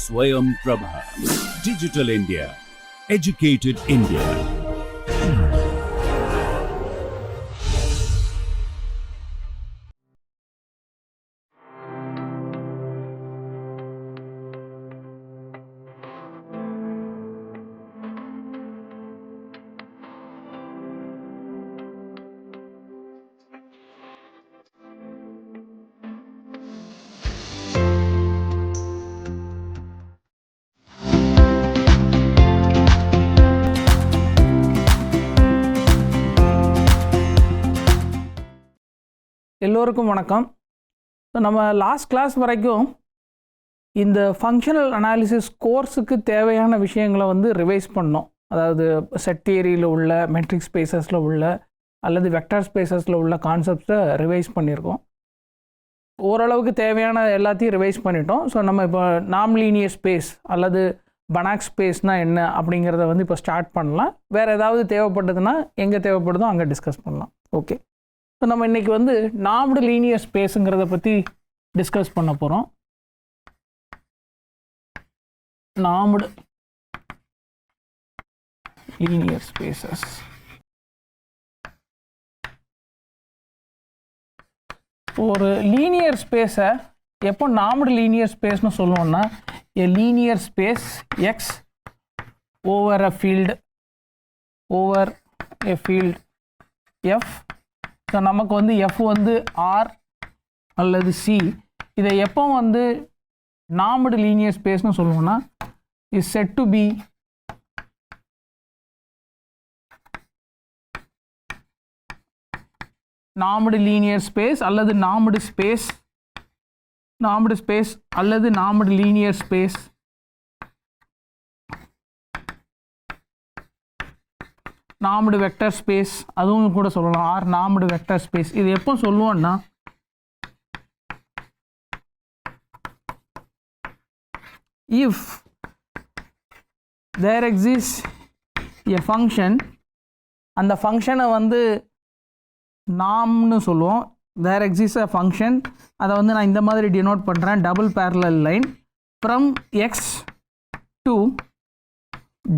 Swayam Prabha. Digital India. Educated India. எல்லோருக்கும் வணக்கம். So நம்ம லாஸ்ட் கிளாஸ் வரைக்கும் இந்த ஃபங்க்ஷனல் அனாலிசிஸ் கோர்ஸுக்கு தேவையான விஷயங்களை வந்து ரிவைஸ் பண்ணோம். அதாவது செட் தியரியில் உள்ள மெட்ரிக் ஸ்பேசஸில் உள்ள அல்லது வெக்டர் ஸ்பேசஸில் உள்ள கான்செப்ட்ஸை ரிவைஸ் பண்ணியிருக்கோம். ஓரளவுக்கு தேவையான எல்லாத்தையும் ரிவைஸ் பண்ணிட்டோம். ஸோ நம்ம இப்போ நாம் லீனியர் ஸ்பேஸ் அல்லது பனாக் ஸ்பேஸ்னால் என்ன அப்படிங்கிறத வந்து இப்போ ஸ்டார்ட் பண்ணலாம். வேறு ஏதாவது தேவைப்பட்டதுன்னா எங்கே தேவைப்படுதோ அங்கே டிஸ்கஸ் பண்ணலாம். ஓகே, ஸோ நம்ம இன்றைக்கி வந்து நாம்டு லீனியர் ஸ்பேஸுங்கிறத பற்றி டிஸ்கஸ் பண்ண போகிறோம். நாம்டு லீனியர் ஸ்பேசஸ். ஒரு லீனியர் ஸ்பேஸை எப்போ நாம்டு லீனியர் ஸ்பேஸ்னு சொல்லுவோம்னா, எ லீனியர் ஸ்பேஸ் எக்ஸ் ஓவர் அ ஃபீல்டு எஃப். ஸோ நமக்கு வந்து எஃப் வந்து ஆர் அல்லது சி. இதை எப்போ வந்து நாம்டு லீனியர் ஸ்பேஸ்னு சொல்லுவோம்னா, is set to be normed linear space அல்லது நாம்டு ஸ்பேஸ் அல்லது normed linear space normed vector space அதுவும் கூட சொல்லலாம், ஆர் நாம்டு வெக்டர் ஸ்பேஸ். இது எப்போ சொல்லுவோம்னா, if there exists a function, அந்த ஃபங்க்ஷனை வந்து நாம்னு சொல்லுவோம். there exists a function, அதை வந்து நான் இந்த மாதிரி டினோட் பண்ணுறேன், double parallel line from X to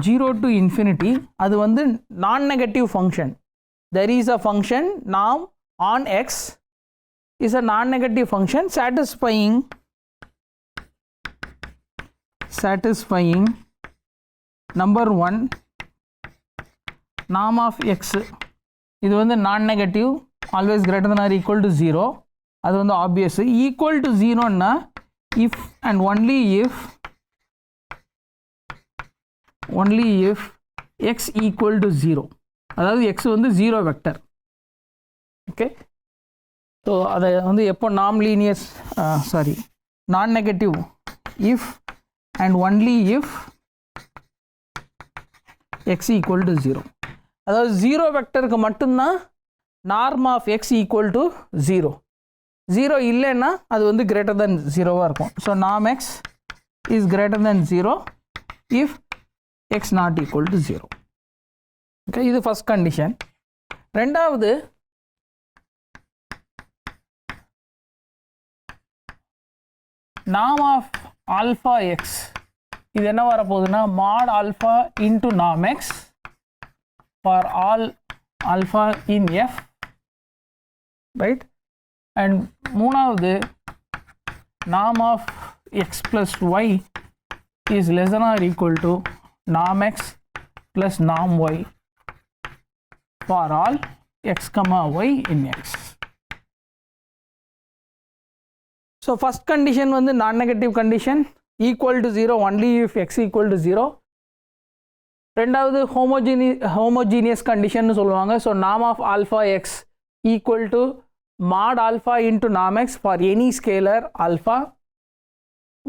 0 to infinity. அது வந்து non negative function. there is a function norm on x is a non-negative function satisfying number 1 norm of x. இது வந்து non negative, always greater than or equal to 0. அது வந்து obvious. Equal to 0ன்னா if and only if x equal to 0, அதாவது x வந்து 0 vector. Okay, so அதை வந்து எப்போ நான் negative if and only if x equal to 0. அதாவது 0 வெக்டருக்கு மட்டும்தான் norm of x equal to 0. 0 இல்லைன்னா அது வந்து கிரேட்டர் தென் 0வாக இருக்கும். So norm x is greater than 0 if x not equal to 0. Okay, இது ஃபர்ஸ்ட் கண்டிஷன். ரெண்டாவது, நார்ம் ஆஃப் ஆல்ஃபா எக்ஸ். இது என்ன வரப்போகுதுன்னா, mod alpha into norm x for all alpha in F, right. And மூணாவது, norm of x plus y is less than or equal to norm x plus norm y for all x comma y in x. So first condition வந்து non-negative condition, equal to 0 only if x equal to 0. ரெண்டாவது homogeneous condition சொல்லுவாங்க. So norm of alpha x equal to mod alpha into norm x for any scalar alpha.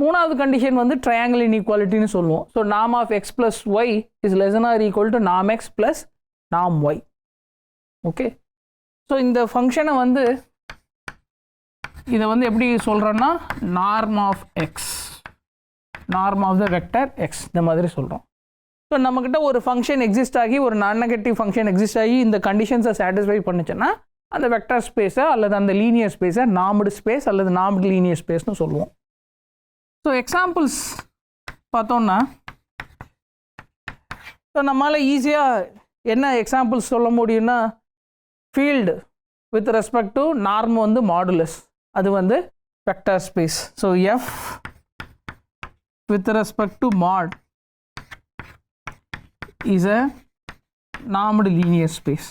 மூணாவது condition வந்து triangle இன்இக்வாலிட்டின்னு சொல்லுவோம். So norm of x plus y is less than or equal to norm x plus norm y. Okay, so இந்த ஃபங்க்ஷனை வந்து இதை வந்து எப்படி சொல்கிறோன்னா, norm of x, norm of the vector x, இந்த மாதிரி சொல்கிறோம். ஸோ நம்மக்கிட்ட ஒரு ஃபங்க்ஷன் எக்ஸிஸ்ட் ஆகி, ஒரு நான் நெகட்டிவ் ஃபங்க்ஷன் எக்ஸிஸ்ட் ஆகி இந்த கண்டிஷன்ஸை சாட்டிஸ்ஃபை பண்ணுச்சுன்னா அந்த வெக்டர் ஸ்பேஸை அல்லது அந்த லீனியர் ஸ்பேஸை நார்ம்டு ஸ்பேஸ் அல்லது நார்ம்டு லீனியர் ஸ்பேஸ்னு சொல்லுவோம். ஸோ எக்ஸாம்பிள்ஸ் பார்த்தோன்னா, ஸோ நம்மளால் ஈஸியாக என்ன எக்ஸாம்பிள்ஸ் சொல்ல முடியும்னா, field with respect to norm வந்து மாடுலஸ், அது வந்து vector space. So F with respect to mod is a normed linear space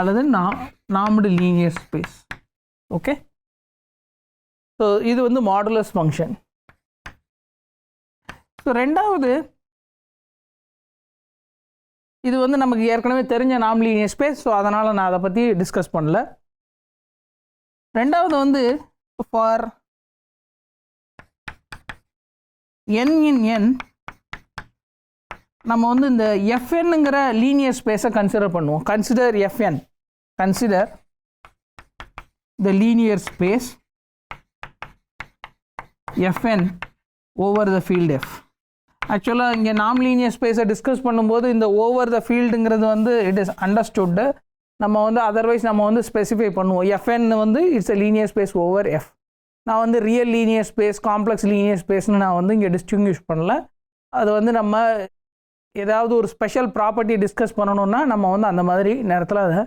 அல்லது normed linear space. Okay, so இது வந்து மாடுலஸ் ஃபங்க்ஷன். ஸோ ரெண்டாவது, இது வந்து நமக்கு ஏற்கனவே தெரிஞ்ச நார்ம் லீனியர் ஸ்பேஸ், ஸோ அதனால் நான் அதை பற்றி டிஸ்கஸ் பண்ணல. ரெண்டாவது வந்து ஃபார் n இன் n நம்ம வந்து இந்த fnங்கிற லீனியர் ஸ்பேஸை கன்சிடர் பண்ணுவோம். Consider fn, consider the linear space fn over the field f. ஆக்சுவலாக இங்கே நார்ம் லீனியர் ஸ்பேஸை டிஸ்கஸ் பண்ணும்போது இந்த ஓவர் த ஃபீல்டுங்கிறது வந்து இட் இஸ் அண்டர்ஸ்டுட்டு. நம்ம வந்து அதர்வைஸ் நம்ம வந்து ஸ்பெசிஃபை பண்ணுவோம். fn வந்து it's a linear space over f. நான் வந்து real linear space, complex linear ஸ்பேஸ்னு நான் வந்து இங்கே டிஸ்டிங்விஷ் பண்ணல. அது வந்து நம்ம ஏதாவது ஒரு ஸ்பெஷல் ப்ராப்பர்ட்டி டிஸ்கஸ் பண்ணணுன்னா நம்ம வந்து அந்த மாதிரி நேரத்தில் அதை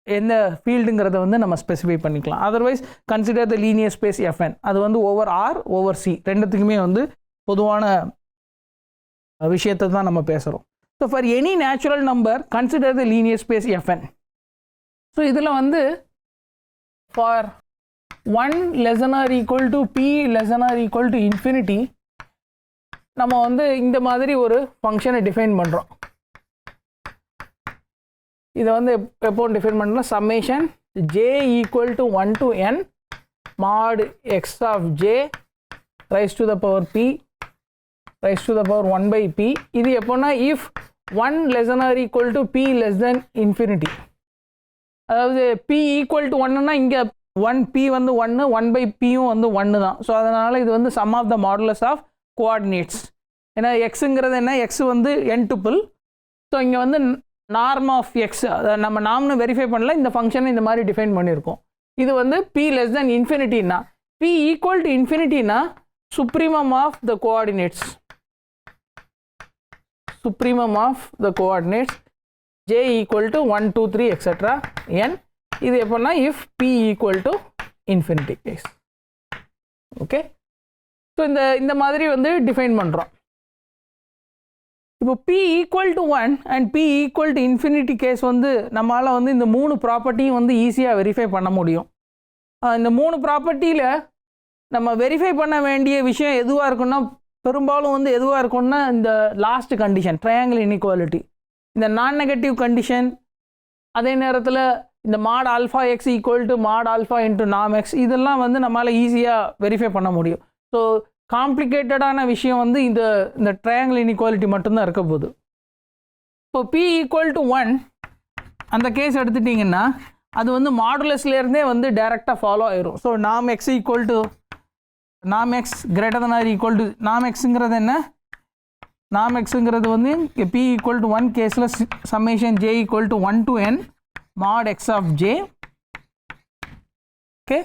எந்த ஃபீல்டுங்கிறத வந்து நம்ம ஸ்பெசிஃபை பண்ணிக்கலாம். Otherwise consider the linear space fn, அது வந்து ஓவர் r ஓவர் c ரெண்டுத்துக்குமே வந்து பொதுவான விஷயத்தை தான் நம்ம பேசுகிறோம். So for any natural number consider the linear space fn. So இதில் வந்து ஃபார் 1 < p < infinity நம்ம வந்து இந்த மாதிரி ஒரு ஃபங்க்ஷனை டிஃபைன் பண்ணுறோம். இதை வந்து எப்போ டிஃபைன் பண்ணுறோம், summation j = 1 to n mod x of j raised to the power p raised to the power 1 by p. இது எப்போனா if 1 < p infinity, அதாவது p = 1னா இங்கே 1p வந்து 1, 1 by pயும் வந்து 1 தான். ஸோ அதனால் இது வந்து sum of the modulus of coordinates. ஏன்னா எக்ஸுங்கிறது என்ன, எக்ஸ் வந்து n டுப்பிள். ஸோ இங்கே வந்து நார்ம் ஆஃப் எக்ஸ், அதை நம்ம நார்ம்னு வெரிஃபை பண்ணல, இந்த ஃபங்க்ஷனை இந்த மாதிரி டிஃபைன் பண்ணியிருக்கோம். இது வந்து p infinity-னா, p = infinity-னா supremum of the coordinates, supremum of the coordinates j = 1 2 3 etc. n. இது எப்போனா if p = infinity case. Okay, so இந்த மாதிரி வந்து டிஃபைன் பண்ணுறோம். இப்போ p = 1 and p = infinity case வந்து நம்மளால் வந்து இந்த 3 ப்ராப்பர்ட்டியும் வந்து ஈஸியாக வெரிஃபை பண்ண முடியும். இந்த 3 ப்ராப்பர்ட்டியில் நம்ம வெரிஃபை பண்ண வேண்டிய விஷயம் எதுவாக இருக்குன்னா, பெரும்பாலும் வந்து எதுவாக இருக்குன்னா இந்த லாஸ்ட் கண்டிஷன் ட்ரையாங்கிள் இன்இக்வாலிட்டி, இந்த நான் நெகட்டிவ் கண்டிஷன், அதே நேரத்தில் இந்த mod alpha x = mod alpha into norm x, இதெல்லாம் வந்து நம்மளால் ஈஸியாக வெரிஃபை பண்ண முடியும். ஸோ காம்ப்ளிகேட்டடான விஷயம் வந்து இந்த ட்ரையாங்கிள் இன்இக்வாலிட்டி மட்டும்தான் இருக்க போகுது. இப்போ p = 1 அந்த கேஸ் எடுத்துட்டிங்கன்னா அது வந்து மாடுலஸ்லேருந்தே வந்து டைரெக்டாக ஃபாலோ ஆயிரும். ஸோ norm x > norm xங்கிறது என்ன, norm xங்கிறது வந்து p = 1 கேஸில் summation j = 1 to n mod x of j. Okay,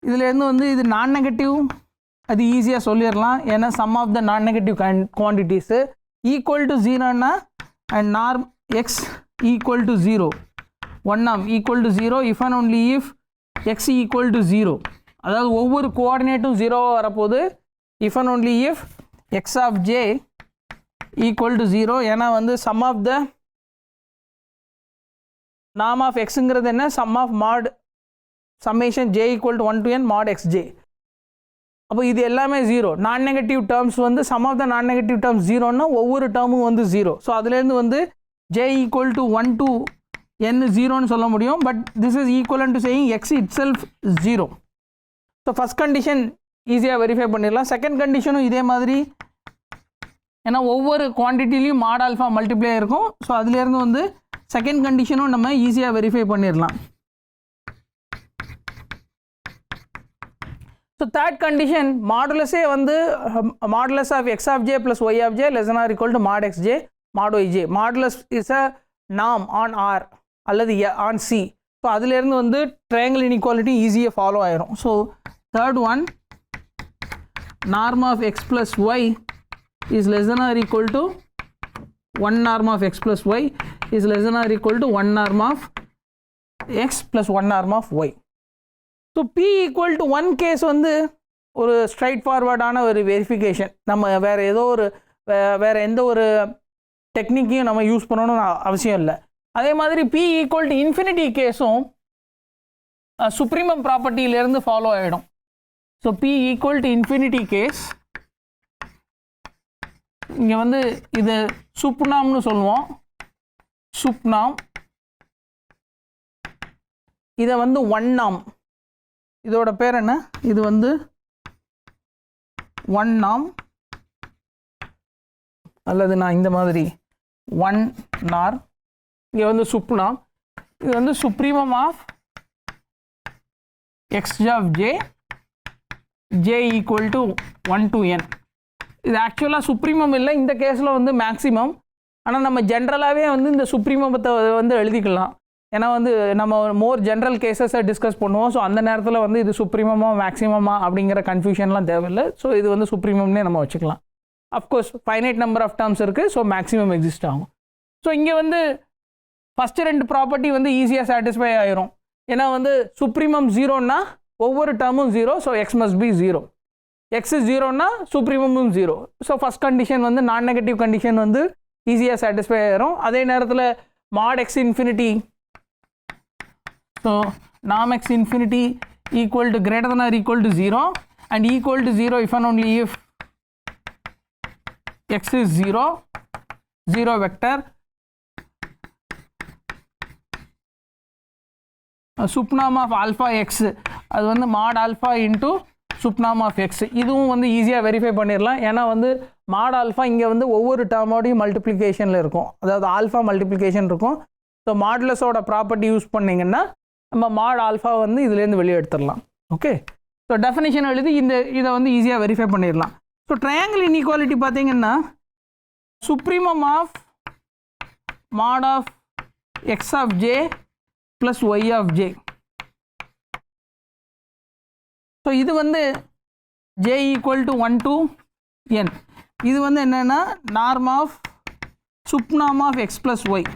இதுலேருந்து வந்து இது நான் நெகட்டிவ், அது ஈஸியாக சொல்லிடலாம். ஏன்னா some of the non negative quantities equal to 0னா and norm x equal to 0, 1 equal to 0 if and only if x equal to 0, அதாவது ஒவ்வொரு கோஆர்டினேட்டும் 0வாக வரப்போது if and only if x of j equal to 0. ஏன்னா வந்து sum of the norm of எக்ஸுங்கிறது என்ன, sum of mod summation j = 1 to n mod xj. அப்போ இது எல்லாமே 0. நான் நெகட்டிவ் டேர்ம்ஸ் வந்து sum of the non negative terms 0ன்னா ஒவ்வொரு டேர்மும் வந்து 0. ஸோ அதுலேருந்து வந்து j = 1 to n 0ன்னு சொல்ல முடியும். But this is equivalent to saying X it self 0. So first condition ஈஸியாக வெரிஃபை பண்ணிடலாம். செகண்ட் கண்டிஷனும் இதே மாதிரி, ஏன்னா ஒவ்வொரு குவான்டிட்டிலையும் மாட் ஆல்ஃபா மல்டிப்ளை இருக்கும். ஸோ அதுலேருந்து வந்து செகண்ட் கண்டிஷனும் நம்ம ஈஸியாக வெரிஃபை பண்ணிடலாம். ஸோ தேர்ட் கண்டிஷன் மாடுலஸே வந்து modulus of x of j plus y of j <= mod xj mod yj. Modulus is a norm on R அல்லது ஆன் சி. ஸோ அதுலேருந்து வந்து ட்ரையாங்கிள் இன்இக்வாலிட்டி ஈஸியாக ஃபாலோ ஆயிரும். So third one, norm of x plus y is less than or equal to 1 norm of x plus y is less than or equal to 1 norm of x plus 1 norm of y. So p equal to 1 case வந்து ஒரு straight ஃபார்வர்டான ஒரு verification. நம்ம வேறு எந்த ஒரு டெக்னிக்கையும் நம்ம use பண்ணணும்னு அவசியம் இல்லை. அதே மாதிரி p ஈக்குவல் டு இன்ஃபினிட்டி கேஸும் சுப்ரீமம் ப்ராப்பர்ட்டியிலேருந்து ஃபாலோ ஆகிடும். So p equal to infinity case, இங்கே வந்து இது சுப்னாம்னு சொல்லுவோம், சுப்னாம். இதை வந்து ஒன் நாம், இதோட பேர் என்ன, இது வந்து ஒன் நாம், அல்லது நான் இந்த மாதிரி ஒன் நார். இங்கே வந்து சுப்னாம், இது வந்து supremum of x of j equal to 1 to n. இது ஆக்சுவலாக சுப்ரீமம் இல்லை, இந்த கேஸில் வந்து மேக்ஸிமம். ஆனால் நம்ம ஜென்ரலாகவே வந்து இந்த சுப்ரீமத்தை வந்து எழுதிக்கலாம். ஏன்னா வந்து நம்ம மோர் ஜென்ரல் கேசஸை டிஸ்கஸ் பண்ணுவோம். ஸோ அந்த நேரத்தில் வந்து இது சுப்ரீமமா மேக்ஸிமமா அப்படிங்கிற கன்ஃபியூஷன்லாம் தேவையில்லை. ஸோ இது வந்து சுப்ரீமம்னே நம்ம வச்சுக்கலாம். Of course finite number of terms இருக்குது, ஸோ மேக்ஸிமம் எக்ஸிஸ்ட் ஆகும். ஸோ இங்கே வந்து ஃபஸ்ட்டு 2 ப்ராப்பர்ட்டி வந்து ஈஸியாக சாட்டிஸ்ஃபை ஆயிரும். ஏன்னா வந்து சுப்ரீமம் 0ன்னா ஒவ்வொரு டேர்மும் 0, so x must be 0. X 0ன்னா சுப்ரீமமும் 0. ஸோ ஃபஸ்ட் கண்டிஷன் வந்து நான் நெகட்டிவ் கண்டிஷன் வந்து ஈஸியாக சாட்டிஸ்ஃபை ஆயிரும். அதே நேரத்தில் மாட் எக்ஸ் இன்ஃபினிட்டி, ஸோ நாம் X infinity equal to greater than or equal to 0 and equal to 0 if and only if x is 0 vector. Sup norm of alpha x, அது வந்து mod alpha into sup norm of x. இதுவும் வந்து ஈஸியாக verify பண்ணிடலாம். ஏன்னா வந்து mod alpha இங்கே வந்து ஒவ்வொரு டேர்மோடையும் மல்டிப்ளிகேஷனில் இருக்கும், அதாவது ஆல்ஃபா மல்டிப்ளிகேஷன் இருக்கும். ஸோ மாடுலஸோட ப்ராப்பர்ட்டி யூஸ் பண்ணிங்கன்னா நம்ம மாட் ஆல்ஃபா வந்து இதுலேருந்து வெளியே எடுத்துடலாம். ஓகே, ஸோ டெஃபினேஷன் எழுதி இதை வந்து ஈஸியாக வெரிஃபை பண்ணிடலாம். ஸோ ட்ரையாங்கிள் இன்இக்வாலிட்டி பார்த்தீங்கன்னா supremum of mod of x of j plus y of j. So இது வந்து j equal to 1 to n. இது வந்து என்னென்னா norm of sup norm of x plus y.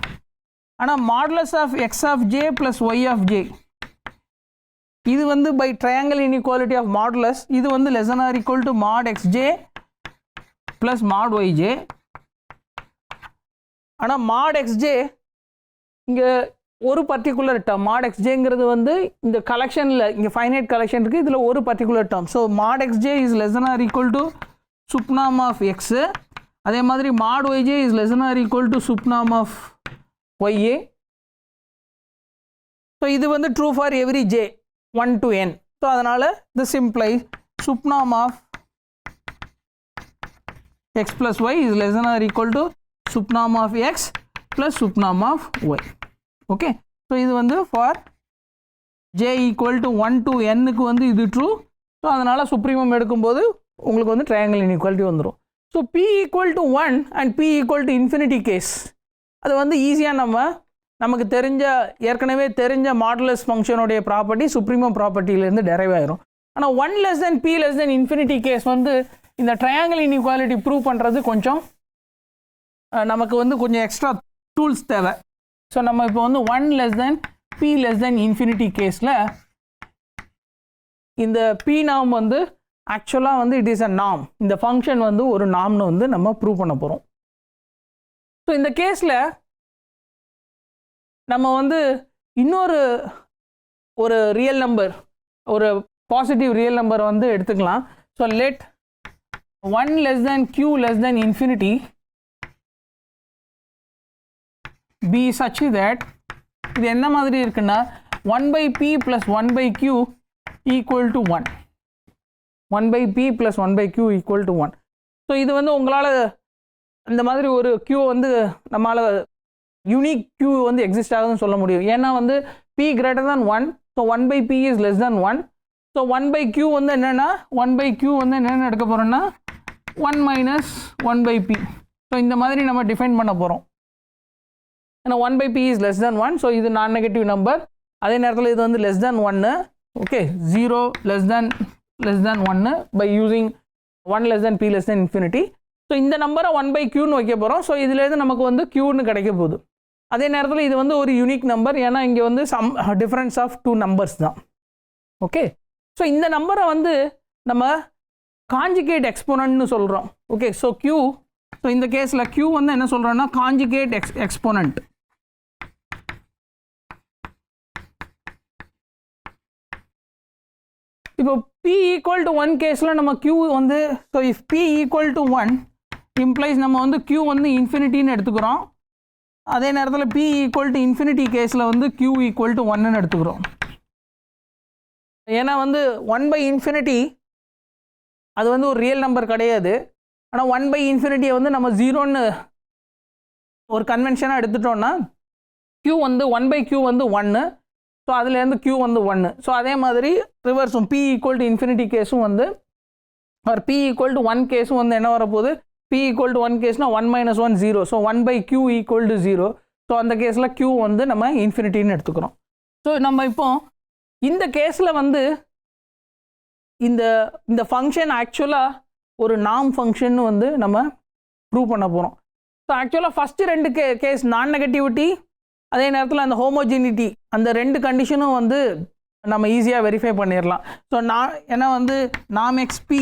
ஆனால் modulus of x of j plus y of j, இது வந்து by triangle inequality of modulus, இது வந்து less than or equal to mod x j plus mod y j. ஆனால் மாட் x j இங்கே ஒரு particular term, mod x ஜேங்கிறது வந்து இந்த கலெக்ஷனில் இங்கே ஃபைனைட் கலெக்ஷன் இருக்குது, இதில் ஒரு particular term. So mod x j is less than or equal to sup norm of x. அதே மாதிரி mod y j is less than or equal to sup norm of ஒய்ஏ. ஸோ இது வந்து true for every j 1 to n. So அதனால் this implies sup norm of x plus y is less than or equal to sup norm of x plus sup norm of y. Okay, so இது வந்து for j equal to 1 to n-க்கு வந்து இது true. So அதனால் supremum எடுக்கும்போது உங்களுக்கு வந்து ட்ரையாங்கிள் இன்இக்வாலிட்டி வந்துடும். So p equal to 1 and p equal to infinity case, அது வந்து ஈஸியாக நமக்கு ஏற்கனவே தெரிஞ்ச மாடுலஸ் ஃபங்க்ஷனுடைய ப்ராப்பர்ட்டி சுப்ரீமம் ப்ராப்பர்ட்டியிலேருந்து டெரைவ் ஆயிரும். ஆனால் 1 less than p less than infinity case வந்து இந்த ட்ரையாங்கிள் இன்இக்வாலிட்டி ப்ரூவ் பண்ணுறது கொஞ்சம் நமக்கு வந்து கொஞ்சம் எக்ஸ்ட்ரா டூல்ஸ் தேவை. ஸோ நம்ம இப்போ வந்து 1 less than p less than infinity கேஸில் இந்த p நாம் வந்து ஆக்சுவலாக வந்து இட் இஸ் அ நாம், இந்த ஃபங்க்ஷன் வந்து ஒரு நாம்னு வந்து நம்ம ப்ரூவ் பண்ண போகிறோம். ஸோ இந்த கேஸில் நம்ம வந்து இன்னொரு ரியல் நம்பர், ஒரு பாசிட்டிவ் ரியல் நம்பர் வந்து எடுத்துக்கலாம். So let 1 less than q less than infinity be such that இது என்ன மாதிரி இருக்குன்னா 1/p plus 1/q equal to 1. 1/p plus 1/q equal to 1. So இது வந்து உங்களால் இந்த மாதிரி ஒரு q வந்து நம்மளால் யூனிக் q வந்து எக்ஸிஸ்ட் ஆகுதுன்னு சொல்ல முடியும். ஏன்னா வந்து p greater than 1, so 1/p is less than 1. So 1/q வந்து என்னென்னா 1/q வந்து என்னென்னு எடுக்க போகிறோன்னா 1 minus 1/p. ஸோ இந்த மாதிரி நம்ம டிஃபைன் பண்ண போகிறோம். ஏன்னா 1/p is less than 1, so இது நான் நெகட்டிவ் நம்பர். அதே நேரத்தில் இது வந்து less than 1, okay 0 less than 1 by using 1 less than p less than infinity. So இந்த நம்பரை 1/qன்னு வைக்க போகிறோம். ஸோ இதுலேருந்து நமக்கு வந்து qன்னு கிடைக்க போகுது. அதே நேரத்தில் இது வந்து ஒரு யூனிக் நம்பர், ஏன்னா இங்கே வந்து சம் டிஃப்ரென்ஸ் ஆஃப் 2 நம்பர்ஸ் தான். ஓகே, ஸோ இந்த நம்பரை வந்து நம்ம காஞ்சுகேட் எக்ஸ்போனன்ட்னு சொல்கிறோம். ஓகே, ஸோ q, ஸோ இந்த கேஸில் q வந்து என்ன சொல்கிறோன்னா காஞ்சுகேட் எக்ஸ்போனன்ட். இப்போ p equal to 1 கேஸில் நம்ம q வந்து, so if p equal to 1 implies நம்ம வந்து q வந்து இன்ஃபினிட்டின்னு எடுத்துக்கிறோம். அதே நேரத்தில் p equal to infinity கேஸில் வந்து q equal to 1ன்னு எடுத்துக்கிறோம். ஏன்னா வந்து 1/infinity அது வந்து ஒரு ரியல் நம்பர் கிடையாது. ஆனால் 1/infinity வந்து நம்ம 0ன்னு ஒரு கன்வென்ஷனாக எடுத்துட்டோம்னா q வந்து 1/q வந்து 1, ஸோ அதுலேருந்து q வந்து 1. ஸோ அதே மாதிரி ரிவர்ஸும் p equal to infinity கேஸும் வந்து ஒரு p equal to 1 கேஸும் வந்து என்ன வரப்போகுது, p equal to 1 கேஸ்னால் 1 - 1 0, so 1/q equal to 0. So அந்த கேஸில் q வந்து நம்ம இன்ஃபினிட்டின்னு எடுத்துக்கிறோம். ஸோ நம்ம இப்போ இந்த கேஸில் வந்து இந்த ஃபங்க்ஷன் ஆக்சுவலாக ஒரு நாம் ஃபங்க்ஷன் வந்து நம்ம ப்ரூவ் பண்ண போகிறோம். ஸோ ஆக்சுவலாக ஃபஸ்ட்டு 2 கேஸ் நான் நெகட்டிவிட்டி, அதே நேரத்தில் அந்த ஹோமோஜினிட்டி, அந்த 2 கண்டிஷனும் வந்து நம்ம ஈஸியாக வெரிஃபை பண்ணிடலாம். ஸோ ஏன்னா வந்து நாம் எக்ஸ்பி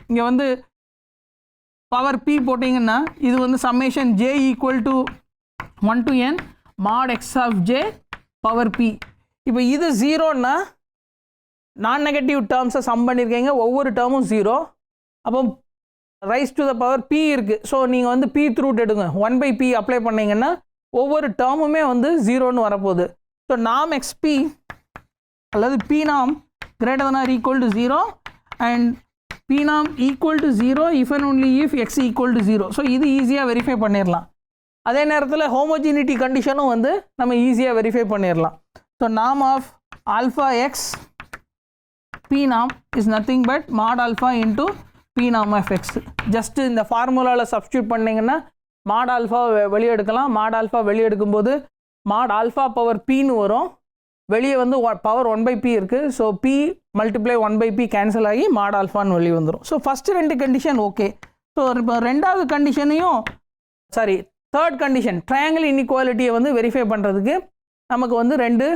இங்கே வந்து பவர் p போட்டிங்கன்னா இது வந்து summation j equal to 1 to n mod x of j power p. இப்போ இது 0ன்னா நான் நெகட்டிவ் டேர்ம்ஸை சம் பண்ணியிருக்கீங்க, ஒவ்வொரு டேர்மும் 0. அப்போ rice to the power p இருக்குது. ஸோ நீங்கள் வந்து p ரூட் எடுங்க, 1/p அப்ளை பண்ணிங்கன்னா ஒவ்வொரு டேர்முமே வந்து 0ன்னு வரப்போகுது. ஸோ நாம் xp அல்லது p நாம் greater than or equal to 0 and p நாம் equal to 0 if and only if x equal to 0. So இது ஈஸியாக வெரிஃபை பண்ணிடலாம். அதே நேரத்தில் ஹோமோஜினிட்டி கண்டிஷனும் வந்து நம்ம ஈஸியாக வெரிஃபை பண்ணிடலாம். ஸோ நாம் ஆஃப் ஆல்ஃபா எக்ஸ் p நாம் is nothing but mod alpha into p நாம் ஆஃப் எக்ஸ். ஜஸ்ட் இந்த ஃபார்முலாவில் சப்ஸ்டியூட் பண்ணிங்கன்னா mod alpha வெளியே எடுக்கலாம். mod alpha வெளியே எடுக்கும்போது mod alpha பவர் pன்னு வரும், வெளியே வந்து பவர் 1/p இருக்குது. So p multiply 1/p cancel ஆகி mod alphaன்னு வெளியே வந்துடும். So first 2 condition okay. So இப்போ 2வது கண்டிஷனையும் தேர்ட் கண்டிஷன் ட்ரையாங்கிள் இன்இக்வாலிட்டியை வந்து வெரிஃபை பண்ணுறதுக்கு நமக்கு வந்து 2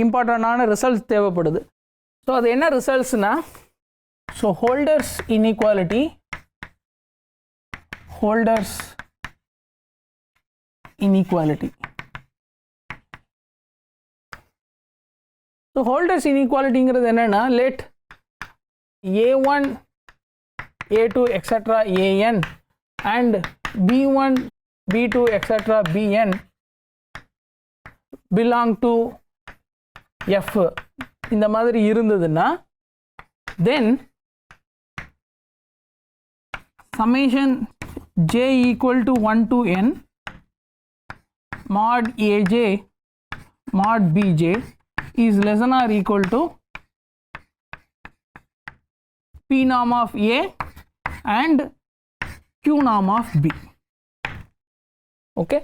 இம்பார்ட்டண்டான ரிசல்ட்ஸ் தேவைப்படுது. ஸோ அது என்ன ரிசல்ட்ஸ்னா, so Holder's inequality so Holder's இன்இக்வாலிட்டிங்கிறது என்னென்னா, let a1 a2 etcetera an and b1 b2 etcetera bn belong to f இந்த மாதிரி இருந்ததுன்னா then summation j equal to 1 to n mod aj mod bj is less than or equal to p norm of a and q norm of b. okay,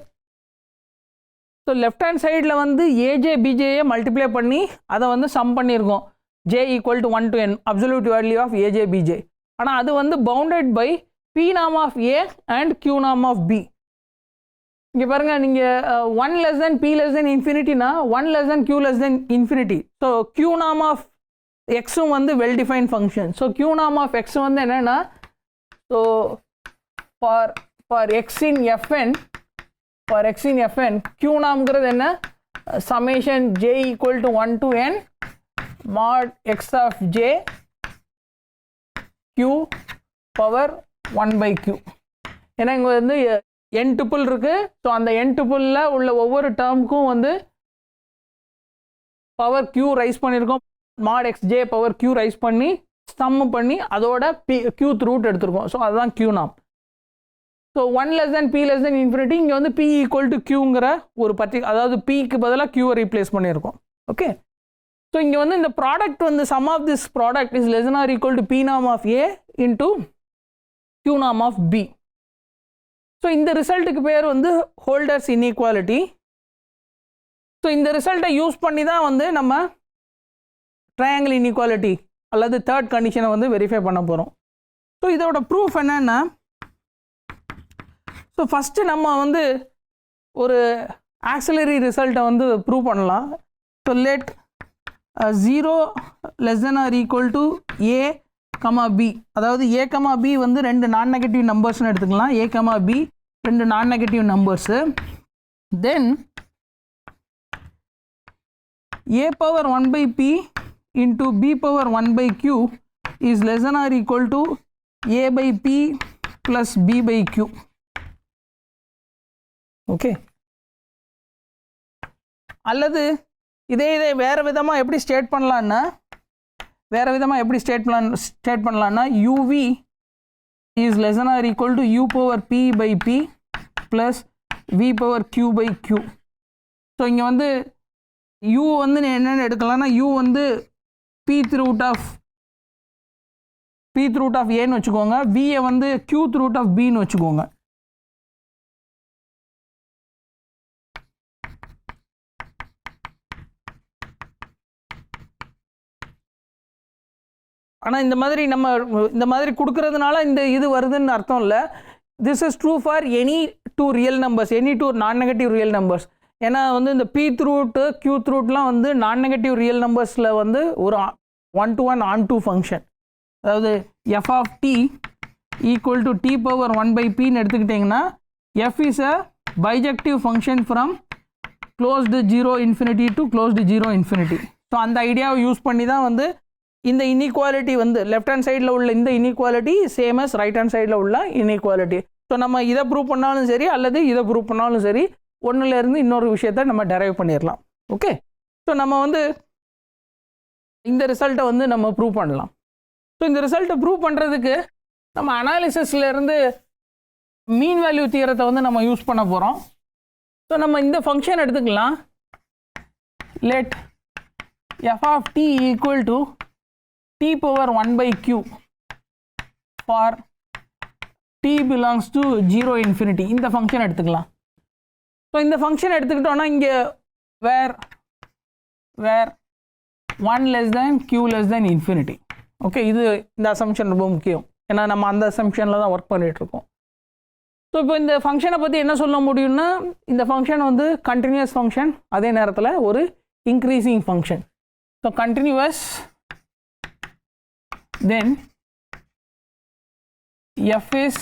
so left hand சைடில் வந்து AJ பிஜேயை multiply பண்ணி அதை வந்து some பண்ணியிருக்கோம், J equal to 1 to n absolute value of AJ PJ. ஆனால் அது வந்து bounded by B நாம் ஆஃப் ஏ அண்ட் கியூ நாம் ஆஃப் பி. இங்கே பாருங்கள், நீங்கள் 1 less than p less than infinity-னா 1 less than q less than infinity. So Q நாம் of எக்ஸும் வந்து well define function. So Q நாம் ஆஃப் எக்ஸ் வந்து என்னென்னா, so for X in fn for x in fn q நாம்ங்கிறது என்ன, summation j equal to 1 to n mod x of j q power 1/q. ஏன்னா இங்கே வந்து n tuple இருக்குது. So அந்த n tuple-ல உள்ள ஒவ்வொரு டேர்முக்கும் வந்து பவர் q ரைஸ் பண்ணியிருக்கோம், mod xj power q rice பண்ணி சம் பண்ணி அதோட q ரூட் எடுத்திருக்கோம். ஸோ அதுதான் q நாம். So 1 less than p less than infinity இங்கே வந்து p equal to qங்கிற ஒரு அதாவது pக்கு பதிலாக qவை ரீப்ளேஸ் பண்ணியிருக்கோம். ஓகே, ஸோ இங்கே வந்து இந்த ப்ராடக்ட் வந்து sum of this product is less than or equal to p norm of a into q norm of b. So இந்த ரிசல்ட்டுக்கு பேர் வந்து ஹோல்டர்ஸ் இன்இக்வாலிட்டி. ஸோ இந்த ரிசல்ட்டை யூஸ் பண்ணி தான் வந்து நம்ம ட்ரையாங்கிள் இன்இக்வாலிட்டி அல்லது தேர்ட் கண்டிஷனை வந்து வெரிஃபை பண்ண போகிறோம். ஸோ இதோட ப்ரூஃப் என்னென்னா, ஸோ ஃபஸ்ட்டு நம்ம வந்து ஒரு ஆக்சிலரி ரிசல்ட்டை வந்து ப்ரூவ் பண்ணலாம். So let 0 less than or equal to a comma b, அதாவது a comma b வந்து ரெண்டு நான் நெகட்டிவ் நம்பர்ஸ்னு எடுத்துக்கலாம். a comma b ரெண்டு நான் negative numbers. Then a power 1 by p into b power 1 by q is less than or equal to a by p plus b by q. Okay, அல்லது இதே வேறு விதமாக எப்படி ஸ்டேட் பண்ணலான்னா, uv is less than or equal to u power p by p plus v power q by q. So இங்கே வந்து u வந்து என்னென்னு எடுக்கலாம்னா, u வந்து pth root of aன்னு வச்சுக்கோங்க, vயை வந்து qth root of bன்னு வச்சுக்கோங்க. ஆனால் இந்த மாதிரி கொடுக்கறதுனால இது வருதுன்னு அர்த்தம் இல்லை. This is true for any two real numbers, any two non negative real numbers. ஏன்னா வந்து இந்த pth root qth rootலாம் வந்து நான் நெகட்டிவ் ரியல் நம்பர்ஸில் வந்து ஒரு 1-to-1 on-to ஃபங்க்ஷன். அதாவது f of t equal to t power 1 by pன்னு எடுத்துக்கிட்டிங்கன்னா f is a bijective function from closed 0 infinity to closed 0 infinity. So அந்த ஐடியாவை யூஸ் பண்ணி தான் வந்து இந்த இன்இக்வாலிட்டி வந்து லெஃப்ட் ஹேண்ட் சைடில் உள்ள இந்த inequality same as right hand சைடில் உள்ள இன்இக்வாலிட்டி. ஸோ நம்ம இதை ப்ரூவ் பண்ணாலும் சரி அல்லது இதை ப்ரூவ் பண்ணாலும் சரி, ஒன்றுலேருந்து இன்னொரு விஷயத்தை நம்ம டெரைவ் பண்ணிடலாம். ஓகே, ஸோ நம்ம வந்து இந்த ரிசல்ட்டை வந்து நம்ம ப்ரூவ் பண்ணலாம். ஸோ இந்த ரிசல்ட்டை ப்ரூவ் பண்ணுறதுக்கு நம்ம அனாலிசிஸ்லேருந்து மீன் வேல்யூ தியரத்தை வந்து நம்ம யூஸ் பண்ண போகிறோம். ஸோ நம்ம இந்த ஃபங்க்ஷன் எடுத்துக்கலாம். Let f of t equal to t power 1 by q for t belongs to 0 infinity. இந்த ஃபங்க்ஷன் எடுத்துக்கலாம். ஸோ இந்த ஃபங்க்ஷன் எடுத்துக்கிட்டோன்னா இங்கே வேர் 1 less than q less than infinity. Okay, இது இந்த அசம்ஷன் ரொம்ப முக்கியம், ஏன்னா நம்ம அந்த அசம்ஷனில் தான் ஒர்க் பண்ணிகிட்ருக்கோம். ஸோ இப்போ இந்த ஃபங்க்ஷனை பற்றி என்ன சொல்ல முடியும்னா, இந்த ஃபங்க்ஷன் வந்து கண்டினியூஸ் ஃபங்க்ஷன், அதே நேரத்தில் ஒரு increasing function. So continuous, then f is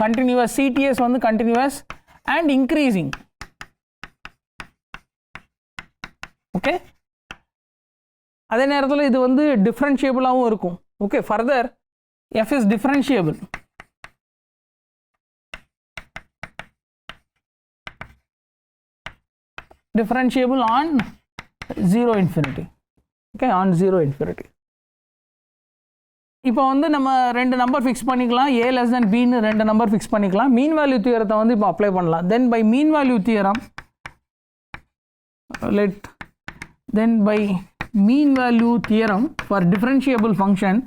continuous, CTS வந்து continuous and increasing. ஓகே, அதே நேரத்தில் இது வந்து டிஃப்ரென்ஷியபிளாகவும் இருக்கும். Okay, further f is differentiable. Differentiable on 0 infinity. Okay, on 0 infinity. இப்போ வந்து நம்ம ரெண்டு நம்பர் ஃபிக்ஸ் பண்ணிக்கலாம், a less than bன்னு ரெண்டு நம்பர் ஃபிக்ஸ் பண்ணிக்கலாம். மீன் வேல்யூ தியரத்தை வந்து இப்போ அப்ளை பண்ணலாம். Then by mean value theorem for differentiable function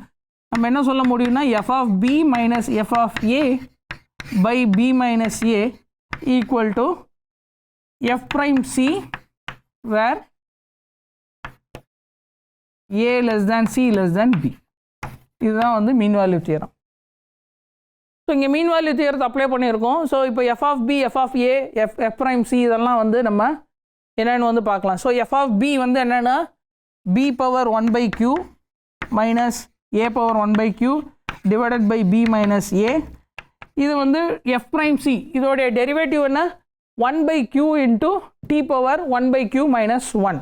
நம்ம என்ன சொல்ல முடியும்னா, f of b minus f of a by b minus a equal to f prime c where a less than c less than b. இதுதான் வந்து மீன் value theorem. So இங்கே mean value தியரத்தை apply பண்ணியிருக்கோம். So இப்போ f of b, f of a, f prime c இதெல்லாம் வந்து நம்ம என்னென்னு வந்து பார்க்கலாம். ஸோ f of b வந்து என்னென்னா b power 1 by q minus a power 1 by q divided by b minus a. இது வந்து f prime c இதோடைய டெரிவேட்டிவ் என்ன, 1 by q into t power 1 by q minus 1.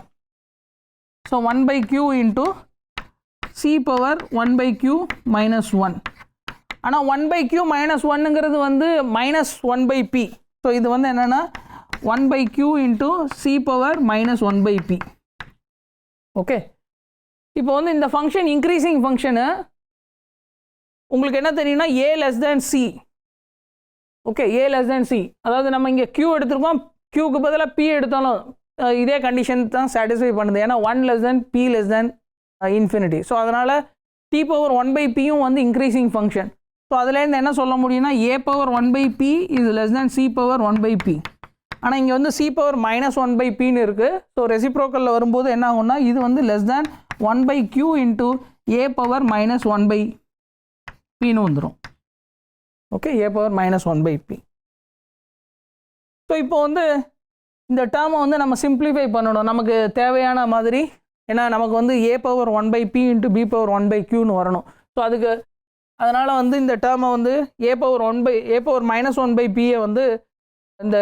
So 1 by q into c power 1 by q minus 1. ஆனால் 1 by q minus 1ங்கிறது வந்து minus 1 by p. So இது வந்து என்னென்னா 1 by q into c power minus 1 by p. Okay, இப்போ வந்து இந்த function increasing function உங்களுக்கு என்ன தெரியும்னா a less than c. Okay, a less than c, அதாவது நம்ம இங்கே q எடுத்துருக்கோம், qக்கு பதிலாக p எடுத்தாலும் இதே கண்டிஷன் தான் சாட்டிஸ்ஃபை பண்ணுது, ஏன்னா 1 less than p less than infinity. So அதனால் t power 1 by pயும் வந்து இன்க்ரீசிங் ஃபங்க்ஷன். ஸோ அதுலேருந்து என்ன சொல்ல முடியும்னா a power 1 by p is less than c power 1 by p. ஆனால் இங்கே வந்து சி பவர் மைனஸ் 1/pன்னு இருக்குது. ஸோ ரெசிப்ரோக்கலில் வரும்போது என்ன ஆகும்னா இது வந்து less than 1/q into a power minus 1/pன்னு வந்துடும். Okay, a power minus 1/p. So இப்போ வந்து இந்த டேர்மை வந்து நம்ம சிம்பிளிஃபை பண்ணணும் நமக்கு தேவையான மாதிரி. ஏன்னா நமக்கு வந்து a power 1/p into b power 1/qன்னு வரணும். ஸோ அதுக்கு அதனால் வந்து இந்த டேர்மை வந்து ஏ பவர் மைனஸ் 1/pயை வந்து இந்த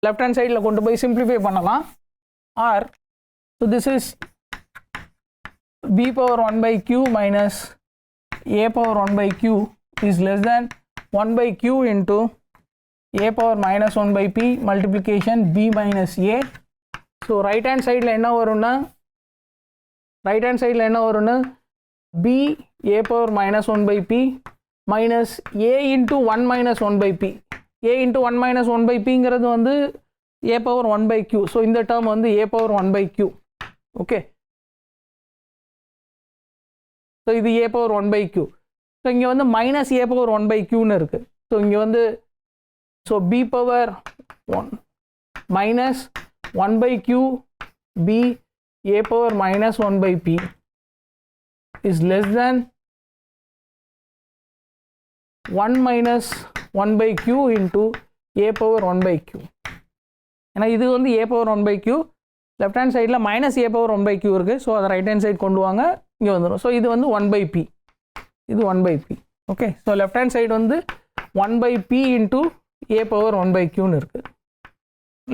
லெஃப்ட் ஹேண்ட் சைடில் கொண்டு போய் சிம்பிளிஃபை பண்ணலாம். Or so this is b power 1/q minus a power 1/q is less than 1/q into a power minus 1/p multiplication b minus a. So right hand சைடில் என்ன வரும்னா b a power minus 1/p minus a into 1 minus 1/p. a into 1 minus 1/pங்கிறது வந்து a power 1/q. So இந்த term வந்து a power 1/q. Okay, so இது a power 1/q. So இங்கே வந்து மைனஸ் a பவர் 1/qன்னு இருக்குது. ஸோ இங்கே வந்து so b power 1 minus 1/q b a power minus 1/p is less than 1 minus 1/q into a power 1/q. ஏன்னா இது வந்து a power 1/q, left hand சைடில் minus a power 1/q இருக்குது. So அதை right hand side கொண்டு வாங்க, இங்கே வந்துடும். ஸோ இது வந்து 1/p, இது 1/p. Okay, so left hand side வந்து 1/p இன்ட்டு a power 1/qன்னு இருக்குது.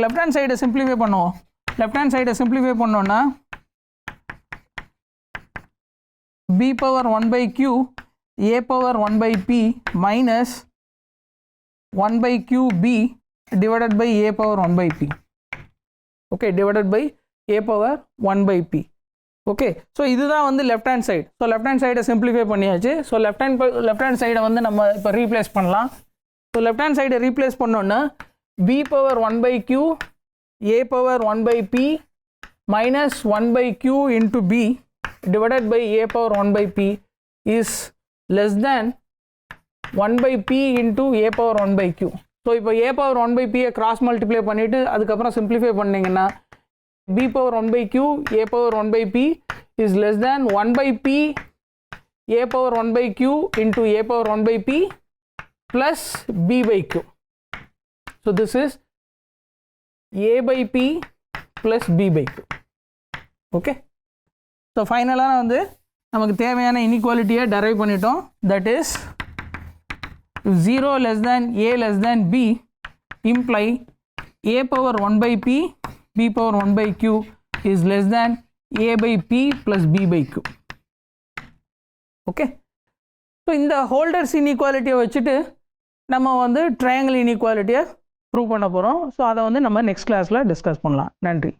லெஃப்ட் ஹேண்ட் சைடை சிம்பிளிஃபை பண்ணுவோம். லெஃப்ட் ஹேண்ட் சைடை சிம்பிளிஃபை பண்ணோன்னா b power 1/q a power 1/p minus 1/qb divided by a power 1/p. okay, divided by a power 1/p. okay, so இதுதான் வந்து left hand side. So left hand சைடை simplify பண்ணியாச்சு. So left hand சைடை வந்து நம்ம இப்போ replace பண்ணலாம். So left hand சைடை ரீப்ளேஸ் பண்ணோன்னா b power 1/q a power 1/p minus 1/q into b divided by a power 1/p is less than 1/p into a power 1/q. So இப்போ a power 1/pயை cross multiply பண்ணிவிட்டு அதுக்கப்புறம் simplify பண்ணிங்கன்னா b power 1/q a power 1/p is less than 1/p a power 1/q into a power 1/p plus b/q. So this is a/p plus b/q. okay, so ஃபைனலாக வந்து நமக்கு தேவையான இன்இக்வாலிட்டியை derive பண்ணிட்டோம். That is 0 less than a less than b imply a power 1/p b power 1/q is less than a/p plus b/q. Okay, so இந்த holders இன்இக்வாலிட்டியை வச்சுட்டு நம்ம வந்து triangle இன்இக்வாலிட்டியை prove பண்ண போகிறோம். ஸோ அதை வந்து நம்ம நெக்ஸ்ட் கிளாஸில் டிஸ்கஸ் பண்ணலாம். நன்றி.